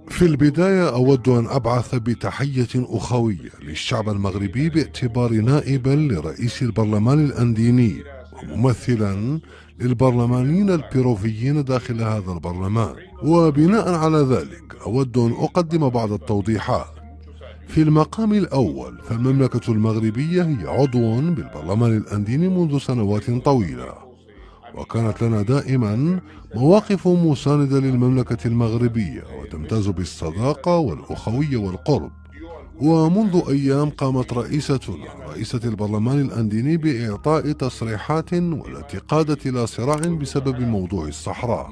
في البداية أود أن أبعث بتحية أخوية للشعب المغربي باعتباري نائبا لرئيس البرلمان الأنديني وممثلا للبرلمانيين البيروفيين داخل هذا البرلمان. وبناء على ذلك أود أن أقدم بعض التوضيحات. في المقام الأول، فالمملكة المغربية هي عضو بالبرلمان الأنديني منذ سنوات طويلة، وكانت لنا دائما مواقف مساندة للمملكة المغربية وتمتاز بالصداقة والأخوية والقرب. ومنذ أيام قامت رئيسة البرلمان الأنديني بإعطاء تصريحات والتي قادت إلى صراع بسبب موضوع الصحراء.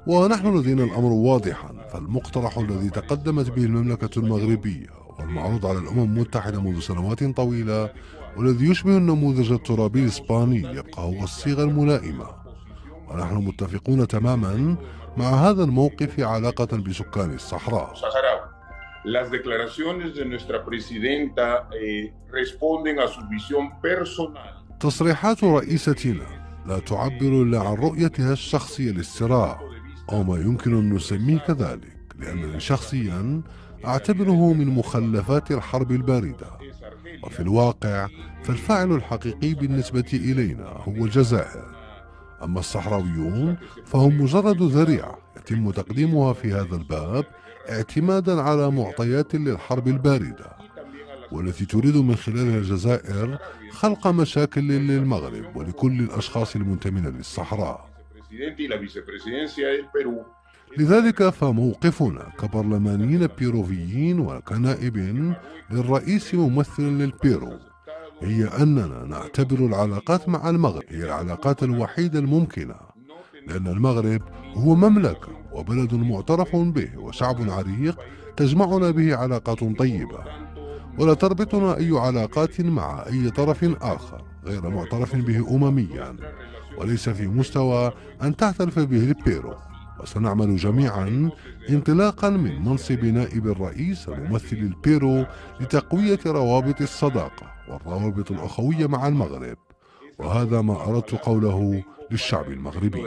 ونحن لدينا الأمر واضحا، فالمقترح الذي تقدمت به المملكة المغربية والمعروض على الأمم المتحدة منذ سنوات طويلة والذي يشبه النموذج الترابي الإسباني يبقى هو الصيغة الملائمة، ونحن متفقون تماما مع هذا الموقف علاقة بسكان الصحراء. Las declaraciones de nuestra presidenta responden a su visión personal. تصريحات رئيستنا لا تعبر إلا عن رؤيتها الشخصية للصراع، أو ما يمكن أن نسميه كذلك، لأنني شخصيا أعتبره من مخلفات الحرب الباردة. وفي الواقع فالفاعل الحقيقي بالنسبة إلينا هو الجزائر، أما الصحراويون فهم مجرد ذريعة يتم تقديمها في هذا الباب اعتمادا على معطيات للحرب الباردة، والتي تريد من خلالها الجزائر خلق مشاكل للمغرب ولكل الأشخاص المنتمين للصحراء. لذلك فموقفنا كبرلمانيين بيروفيين وكنائب للرئيس ممثل للبيرو هي أننا نعتبر العلاقات مع المغرب هي العلاقات الوحيدة الممكنة، لأن المغرب هو مملكة وبلد معترف به وشعب عريق تجمعنا به علاقات طيبة، ولا تربطنا أي علاقات مع أي طرف آخر غير معترف به أمميا وليس في مستوى أن تعترف به البيرو. وسنعمل جميعا انطلاقا من منصب نائب الرئيس الممثل البيرو لتقوية روابط الصداقة والروابط الأخوية مع المغرب، وهذا ما أردت قوله للشعب المغربي.